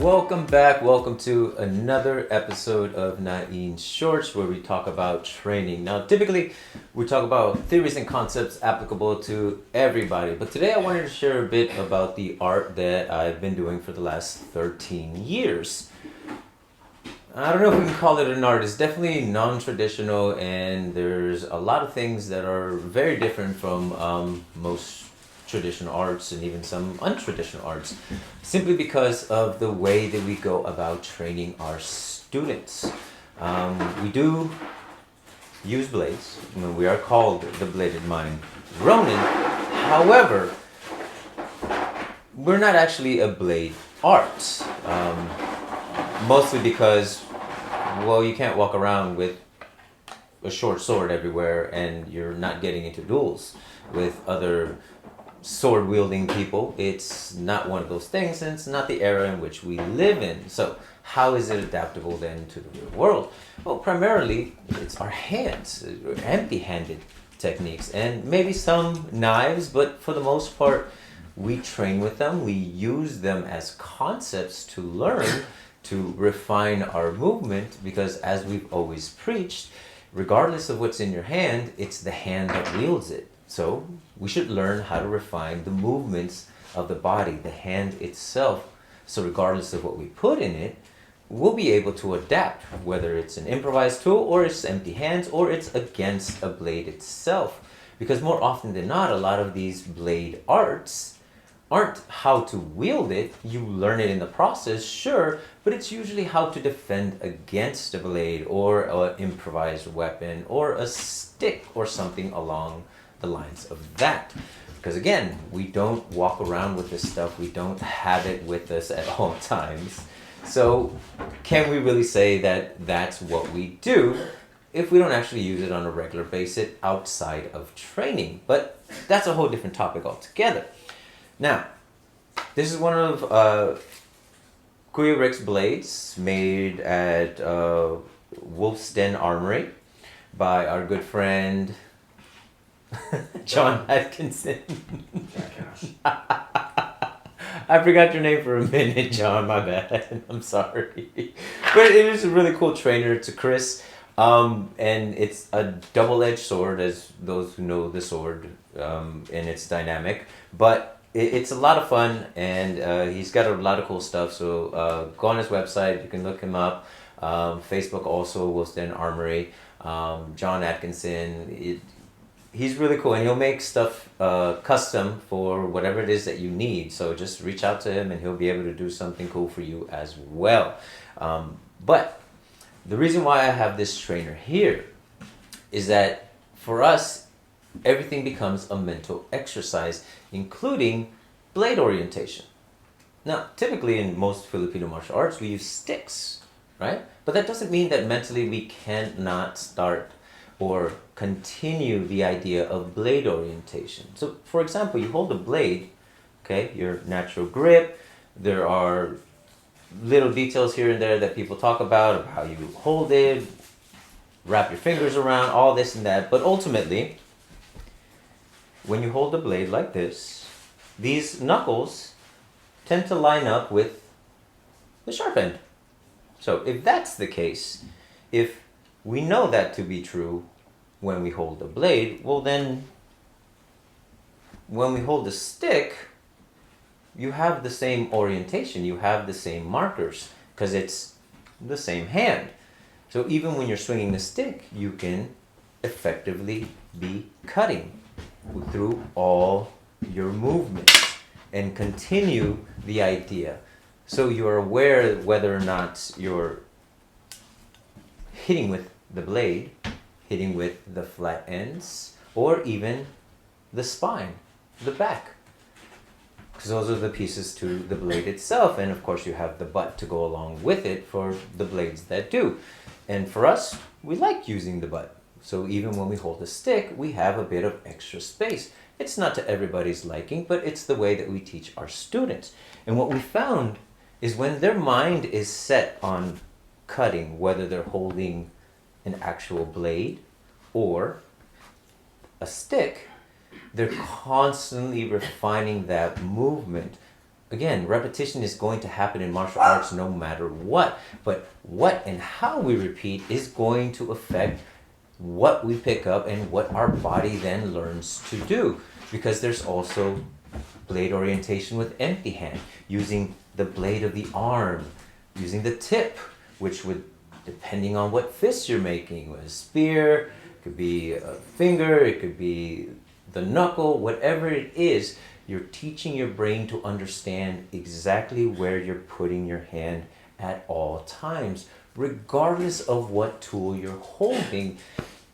Welcome back. Welcome to another episode of Nain Shorts, where we talk about training. Now, typically, we talk about theories and concepts applicable to everybody. But today, I wanted to share a bit about the art that I've been doing for the last 13 years. I don't know if we can call it an art. It's definitely non-traditional, and there's a lot of things that are very different from most traditional arts and even some untraditional arts, simply because of the way that we go about training our students. We do use blades. I mean, we are called the Bladed Mind Ronin. However, we're not actually a blade art. Mostly because, well, you can't walk around with a short sword everywhere and you're not getting into duels with other sword wielding people. It's not one of those things, and it's not the era in which we live in. So how is it adaptable then to the real world? Well, primarily it's our hands, empty-handed techniques, and maybe some knives, but for the most part we train with them. We use them as concepts to learn, to refine our movement, because as we've always preached, regardless of what's in your hand, it's the hand that wields it. So we should learn how to refine the movements of the body, the hand itself. So regardless of what we put in it, we'll be able to adapt, whether it's an improvised tool or it's empty hands or it's against a blade itself. Because more often than not, a lot of these blade arts aren't how to wield it. You learn it in the process, sure, but it's usually how to defend against a blade or an improvised weapon or a stick or something along the lines of that. Because again, we don't walk around with this stuff. We don't have it with us at all times. So can we really say that that's what we do if we don't actually use it on a regular basis outside of training? But that's a whole different topic altogether. Now, this is one of Kuya Rick's blades made at Wolf's Den Armory by our good friend John Atkinson. I forgot your name for a minute, John. My bad. I'm sorry. But it is a really cool trainer. It's a Chris. And it's a double-edged sword, as those who know the sword, and it's dynamic. But it's a lot of fun, and he's got a lot of cool stuff. So go on his website. You can look him up. Facebook also, Wolf's Den Armory. John Atkinson. He's really cool, and he'll make stuff custom for whatever it is that you need. So just reach out to him, and he'll be able to do something cool for you as well. But the reason why I have this trainer here is that for us, everything becomes a mental exercise, including blade orientation. Now, typically in most Filipino martial arts, we use sticks, right? But that doesn't mean that mentally we cannot start or continue the idea of blade orientation. So, for example, you hold the blade, okay, your natural grip. There are little details here and there that people talk about how you hold it, wrap your fingers around, all this and that. But ultimately, when you hold the blade like this, these knuckles tend to line up with the sharp end. So if that's the case, if we know that to be true when we hold the blade, well then, when we hold the stick, you have the same orientation, you have the same markers, because it's the same hand. So even when you're swinging the stick, you can effectively be cutting through all your movements and continue the idea. So you're aware whether or not you're hitting with the blade, hitting with the flat ends, or even the spine, the back. Because those are the pieces to the blade itself. And of course you have the butt to go along with it for the blades that do. And for us, we like using the butt. So even when we hold a stick, we have a bit of extra space. It's not to everybody's liking, but it's the way that we teach our students. And what we found is when their mind is set on cutting, whether they're holding an actual blade or a stick, they're constantly refining that movement again, repetition is going to happen in martial arts no matter what. But what and how we repeat is going to affect what we pick up and what our body then learns to do. Because there's also blade orientation with empty hand, using the blade of the arm, using the tip, which would, depending on what fist you're making, a spear, it could be a finger, it could be the knuckle, whatever it is, you're teaching your brain to understand exactly where you're putting your hand at all times, regardless of what tool you're holding,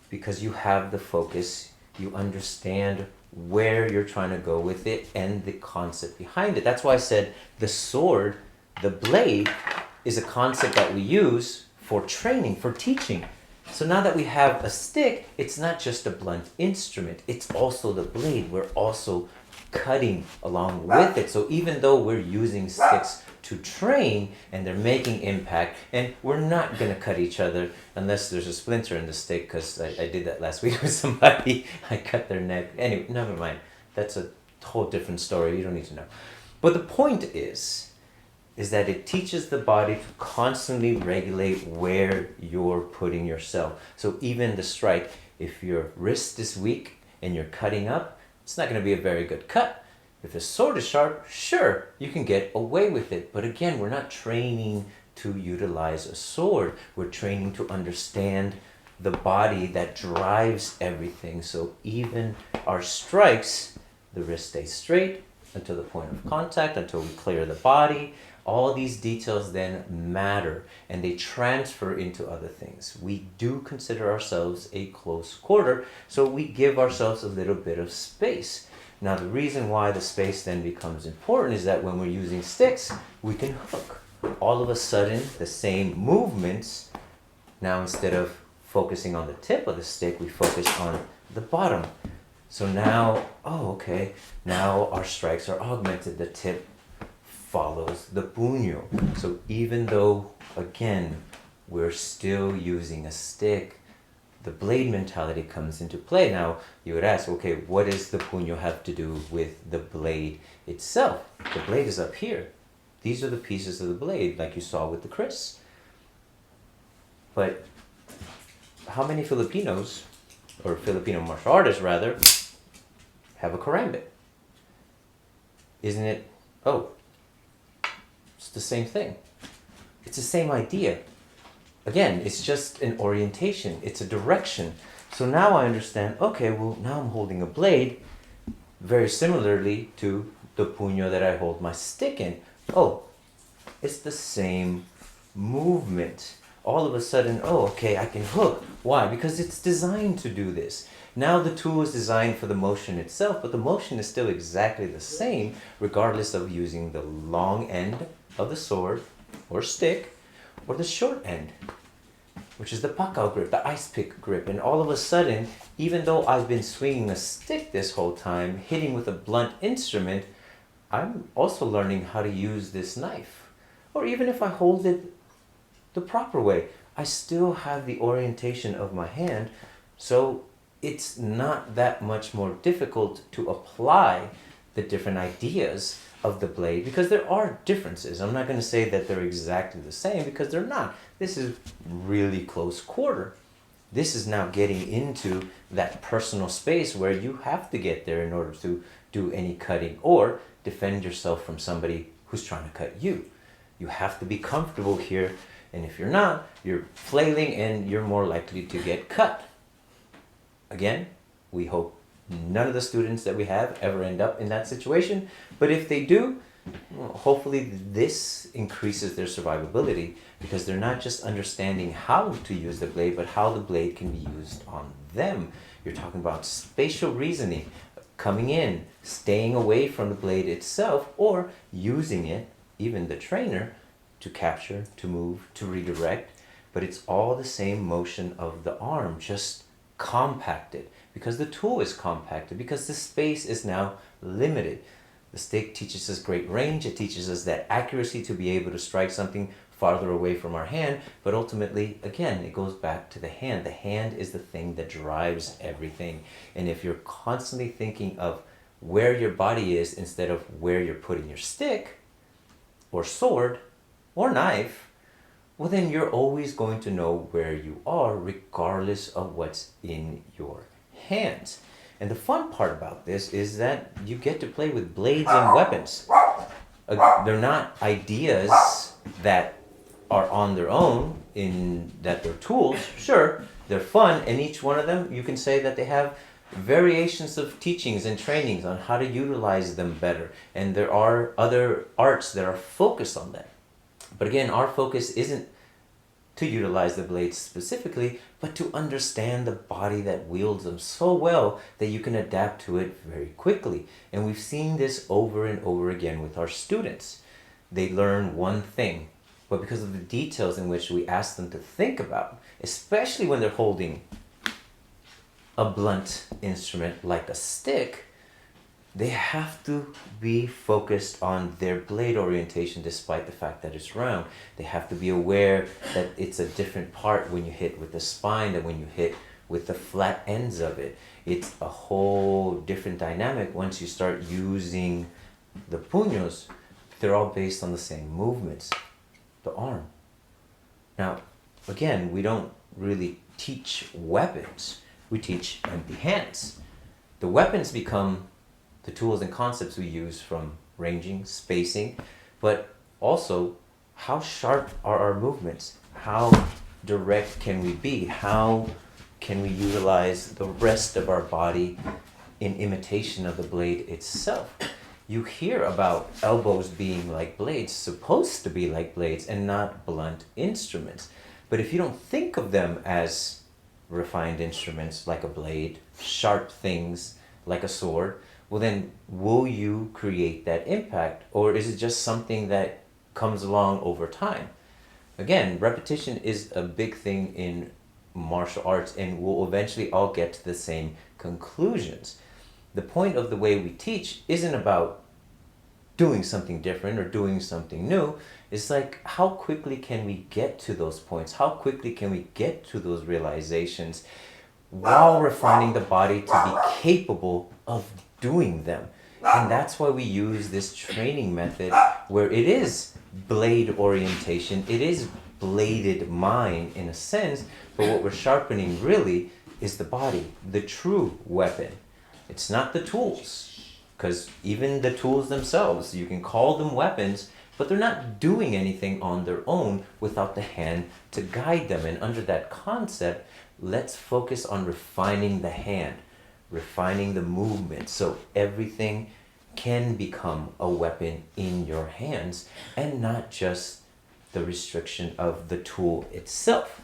because you have the focus, you understand where you're trying to go with it and the concept behind it. That's why I said the sword, the blade, is a concept that we use for training, for teaching. So now that we have a stick, it's not just a blunt instrument, it's also the blade. We're also cutting along with it. So even though we're using sticks to train and they're making impact, and we're not going to cut each other unless there's a splinter in the stick, because I did that last week with somebody. I cut their neck. Anyway, never mind. That's a whole different story. You don't need to know. But the point is that it teaches the body to constantly regulate where you're putting yourself. So even the strike, if your wrist is weak and you're cutting up, it's not going to be a very good cut. If the sword is sharp, sure, you can get away with it. But again, we're not training to utilize a sword. We're training to understand the body that drives everything. So even our strikes, the wrist stays straight until the point of contact, until we clear the body. All these details then matter, and they transfer into other things. We do consider ourselves a close quarter, so we give ourselves a little bit of space. Now, the reason why the space then becomes important is that when we're using sticks, we can hook. All of a sudden, the same movements, now instead of focusing on the tip of the stick, we focus on the bottom. So now, now our strikes are augmented. The tip follows the puño. So even though, again, we're still using a stick, the blade mentality comes into play. Now, you would ask, okay, what does the puño have to do with the blade itself? The blade is up here. These are the pieces of the blade, like you saw with the kris. But how many Filipinos, or Filipino martial artists rather, have a karambit? Isn't it, it's the same thing. It's the same idea. Again, it's just an orientation. It's a direction. So now I understand, now I'm holding a blade very similarly to the puño that I hold my stick in. It's the same movement. All of a sudden, I can hook. Why? Because it's designed to do this. Now the tool is designed for the motion itself, but the motion is still exactly the same, regardless of using the long end of the sword or stick or the short end, which is the pakao grip, the ice pick grip. And all of a sudden, even though I've been swinging a stick this whole time, hitting with a blunt instrument, I'm also learning how to use this knife. Or even if I hold it the proper way, I still have the orientation of my hand. So it's not that much more difficult to apply the different ideas of the blade, because there are differences. I'm not going to say that they're exactly the same, because they're not. This is really close quarter. This is now getting into that personal space where you have to get there in order to do any cutting or defend yourself from somebody who's trying to cut you. You have to be comfortable here, and if you're not, you're flailing and you're more likely to get cut. Again, we hope none of the students that we have ever end up in that situation, but if they do, hopefully this increases their survivability, because they're not just understanding how to use the blade, but how the blade can be used on them. You're talking about spatial reasoning, coming in, staying away from the blade itself, or using it, even the trainer, to capture, to move, to redirect. But it's all the same motion of the arm, just compacted, because the tool is compacted, because the space is now limited. The stick teaches us great range. It teaches us that accuracy to be able to strike something farther away from our hand. But ultimately, again, it goes back to the hand. The hand is the thing that drives everything. And if you're constantly thinking of where your body is instead of where you're putting your stick, or sword or knife, well, then you're always going to know where you are regardless of what's in your hands. And the fun part about this is that you get to play with blades and weapons. They're not ideas that are on their own, in that they're tools. Sure, they're fun, and each one of them, you can say that they have variations of teachings and trainings on how to utilize them better. And there are other arts that are focused on that. But again, our focus isn't to utilize the blades specifically, but to understand the body that wields them so well that you can adapt to it very quickly. And we've seen this over and over again with our students. They learn one thing, but because of the details in which we ask them to think about, especially when they're holding a blunt instrument like a stick, they have to be focused on their blade orientation despite the fact that it's round. They have to be aware that it's a different part when you hit with the spine than when you hit with the flat ends of it. It's a whole different dynamic once you start using the puños. They're all based on the same movements. The arm. Now, again, we don't really teach weapons. We teach empty hands. The weapons become the tools and concepts we use, from ranging, spacing, but also how sharp are our movements? How direct can we be? How can we utilize the rest of our body in imitation of the blade itself? You hear about elbows being like blades, supposed to be like blades, and not blunt instruments. But if you don't think of them as refined instruments like a blade, sharp things like a sword, well then, will you create that impact? Or is it just something that comes along over time? Again, repetition is a big thing in martial arts, and we'll eventually all get to the same conclusions. The point of the way we teach isn't about doing something different or doing something new. It's like, how quickly can we get to those points? How quickly can we get to those realizations while refining the body to be capable of doing them? And that's why we use this training method where it is blade orientation, it is bladed mind in a sense, but what we're sharpening really is the body, the true weapon. It's not the tools, because even the tools themselves, you can call them weapons, but they're not doing anything on their own without the hand to guide them. And under that concept, let's focus on refining the hand, refining the movement, so everything can become a weapon in your hands and not just the restriction of the tool itself.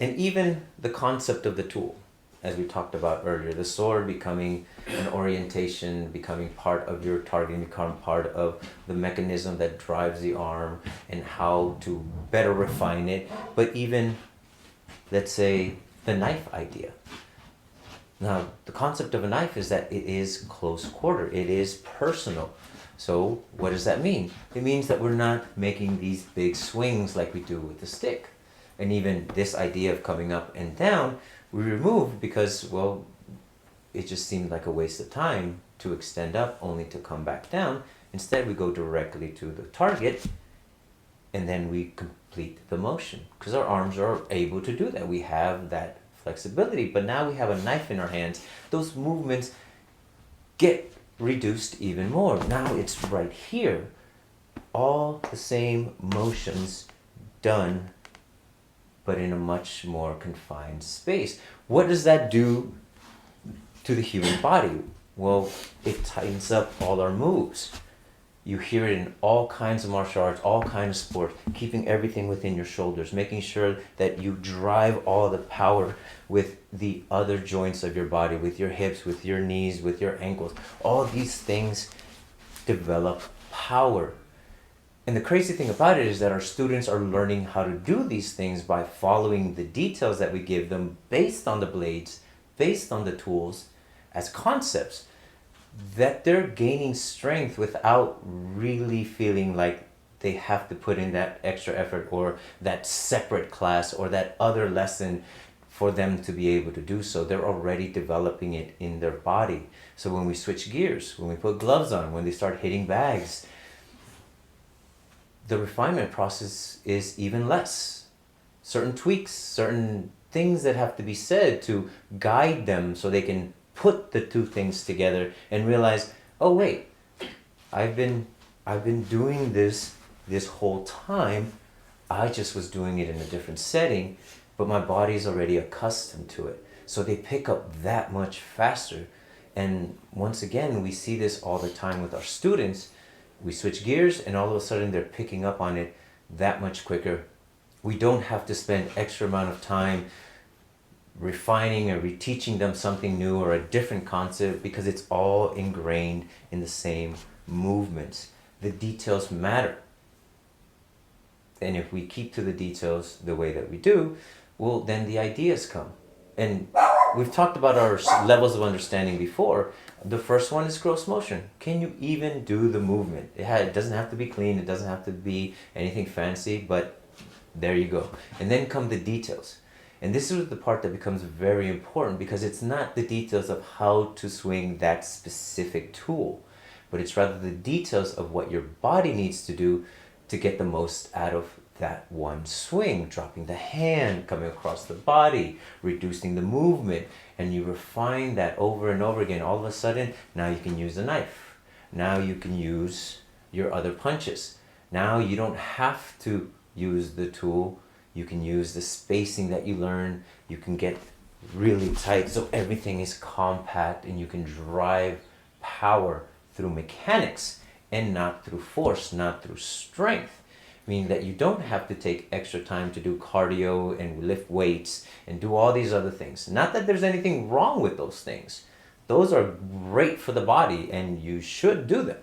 And even the concept of the tool, as we talked about earlier, the sword becoming an orientation, becoming part of your targeting, become part of the mechanism that drives the arm and how to better refine it. But even, let's say, the knife idea. Now, the concept of a knife is that it is close quarter, it is personal. So what does that mean? It means that we're not making these big swings like we do with the stick. And even this idea of coming up and down, we remove because, well, it just seemed like a waste of time to extend up only to come back down. Instead, we go directly to the target and then we complete the motion because our arms are able to do that. We have that flexibility, but now we have a knife in our hands. Those movements get reduced even more. Now it's right here. All the same motions done, but in a much more confined space. What does that do to the human body? Well, it tightens up all our moves. You hear it in all kinds of martial arts, all kinds of sports, keeping everything within your shoulders, making sure that you drive all the power with the other joints of your body, with your hips, with your knees, with your ankles. All these things develop power. And the crazy thing about it is that our students are learning how to do these things by following the details that we give them based on the blades, based on the tools, as concepts, that they're gaining strength without really feeling like they have to put in that extra effort or that separate class or that other lesson for them to be able to do so. They're already developing it in their body. So when we switch gears, when we put gloves on, when they start hitting bags, the refinement process is even less. Certain tweaks, certain things that have to be said to guide them so they can put the two things together and realize, oh wait, I've been doing this whole time. I just was doing it in a different setting, but my body's already accustomed to it. So they pick up that much faster. And once again, we see this all the time with our students. We switch gears and all of a sudden they're picking up on it that much quicker. We don't have to spend extra amount of time refining or reteaching them something new or a different concept because it's all ingrained in the same movements. The details matter. And if we keep to the details the way that we do, well, then the ideas come. And we've talked about our levels of understanding before. The first one is gross motion. Can you even do the movement? It doesn't have to be clean. It doesn't have to be anything fancy, but there you go. And then come the details. And this is the part that becomes very important because it's not the details of how to swing that specific tool, but it's rather the details of what your body needs to do to get the most out of that one swing, dropping the hand, coming across the body, reducing the movement, and you refine that over and over again. All of a sudden, now you can use a knife. Now you can use your other punches. Now you don't have to use the tool. You can use the spacing that you learn. You can get really tight so everything is compact and you can drive power through mechanics and not through force, not through strength. Meaning that you don't have to take extra time to do cardio and lift weights and do all these other things. Not that there's anything wrong with those things. Those are great for the body and you should do them.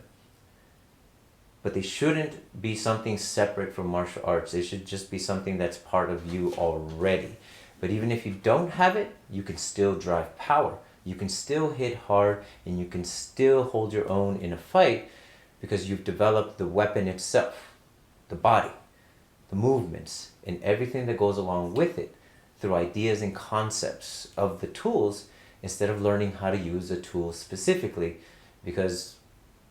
But they shouldn't be something separate from martial arts. They should just be something that's part of you already. But even if you don't have it, you can still drive power. You can still hit hard and you can still hold your own in a fight because you've developed the weapon itself. The body, the movements, and everything that goes along with it through ideas and concepts of the tools instead of learning how to use the tools specifically. Because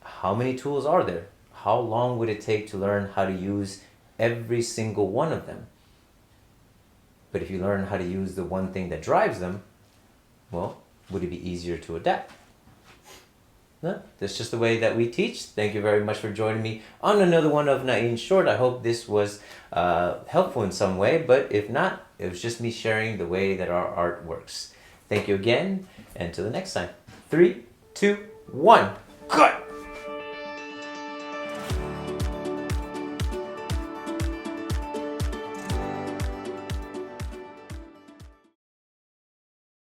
how many tools are there? How long would it take to learn how to use every single one of them? But if you learn how to use the one thing that drives them, well, would it be easier to adapt? No, that's just the way that we teach. Thank you very much for joining me on another one of Nain Short. I hope this was helpful in some way, but if not, it was just me sharing the way that our art works. Thank you again, and till the next time. 3, 2, 1, cut!